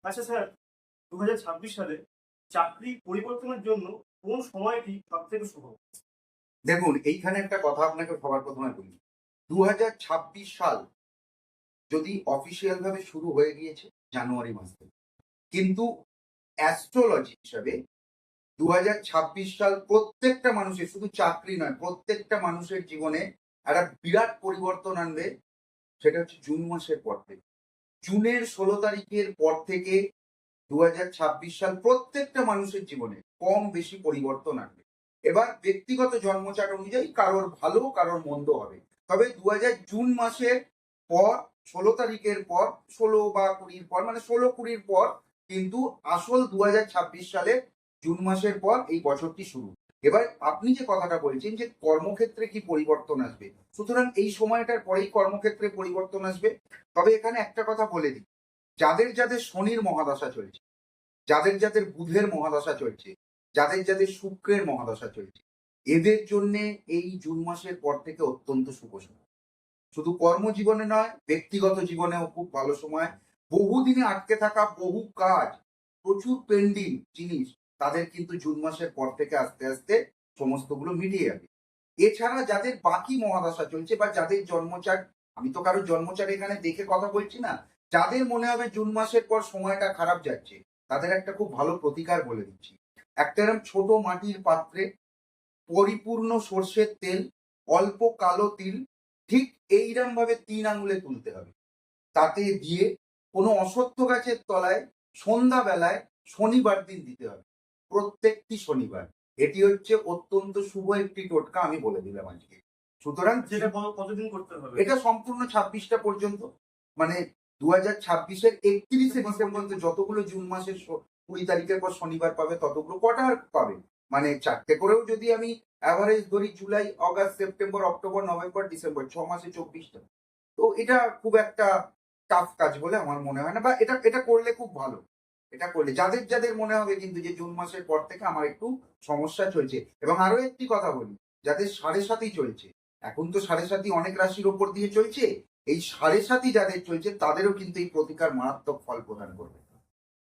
আচ্ছা স্যার, 2026 সালে চাকরি পরিবর্তনের জন্য কোন সময়টি সবথেকে শুভ? দেখুন, এইখানে একটা কথা আপনাকে সবার প্রথমে বলি। 2026 সাল যদি অফিসিয়াল ভাবে শুরু হয়ে গিয়েছে জানুয়ারি মাস থেকে, কিন্তু অ্যাস্ট্রোলজি হিসাবে 2026 সাল প্রত্যেকটা মানুষের, শুধু চাকরি নয়, প্রত্যেকটা মানুষের জীবনে একটা বিরাট পরিবর্তন আনবে। সেটা হচ্ছে জুন মাসের পর থেকে। জুনের 16 তারিখের পর থেকে 2026 সাল প্রত্যেকটা মানুষের জীবনে কম বেশি পরিবর্তন আনবে। এবার ব্যক্তিগত জন্মচাট অনুযায়ী কারোর ভালো কারোর মন্দ হবে। তবে জুন মাসের পর 16 তারিখের পর, 16 বা 20 পর, মানে 16-20 পর কিন্তু আসল 2026 সালের জুন মাসের পর এই বছরটি শুরু। এবার আপনি যে কথাটা বলছেন যে কর্মক্ষেত্রে কি পরিবর্তন আসবে, সুতরাং এই সময়টার পরেই কর্মক্ষেত্রে পরিবর্তন আসবে। তবে এখানে একটা কথা বলে দিই, যাদের যাদের শনির মহাদশা চলছে, যাদের যাদের বুধের মহাদশা চলছে, যাদের যাদের শুক্রের মহাদশা চলছে, এদের জন্য এই জুন মাসের পর থেকে অত্যন্ত শুভ সময়। শুধু কর্মজীবনে নয়, ব্যক্তিগত জীবনেও খুব ভালো সময়। বহুদিনে আটকে থাকা বহু কাজ, প্রচুর পেন্ডিং জিনিস, তাদের কিন্তু জুন মাসের পর থেকে আস্তে আস্তে সমস্তগুলো মিটিয়ে যাবে। এছাড়া যাদের বাকি মহাদশা চলছে বা যাদের জন্মচার, আমি তো কারো জন্মচার এখানে দেখে কথা বলছি না, যাদের মনে হবে জুন মাসের পর সময়টা খারাপ যাচ্ছে, তাদের একটা খুব ভালো প্রতিকার বলে দিচ্ছি। একটা এরকম ছোট মাটির পাত্রে পরিপূর্ণ সর্ষের তেল, অল্প কালো তিল, ঠিক এইরকম ভাবে 3 আঙুলে তুলতে হবে। তাতে দিয়ে কোনো অশ্বত্থ গাছের তলায় সন্ধ্যাবেলায় শনিবার দিন দিতে হবে, প্রত্যেকটি শনিবার। এটি হচ্ছে অত্যন্ত শুভ একটি টোটকা, আমি বলে দিলাম আজকে। সুতরাং যেটা কতদিন করতে হবে? এটা সম্পূর্ণ 26টা পর্যন্ত, মানে 2026-এর 31শে ডিসেম্বর পর্যন্ত যতগুলো জুন মাসের 20 তারিখের পর শনিবার পাবে ততগুলো কটা আর পাবে, মানে 4টে করেও যদি আমি অ্যাভারেজ ধরি, July, August, September, October, November, December, 6 মাসে 24টা। তো এটা খুব একটা টাফ কাজ বলে আমার মনে হয় না, বা এটা এটা করলে খুব ভালো। এটা করলে যাদের যাদের মনে হবে কিন্তু যে জুন মাসের পর থেকে আমার একটু সমস্যা চলছে। এবং আরো একটি কথা বলি, যাদের 7.5 চলছে, এখন তো 7.5 অনেক রাশির ওপর দিয়ে চলছে, এই 7.5 যাদের চলছে তাদেরও কিন্তু এই প্রতিকার মারাত্মক ফল প্রদান করবে।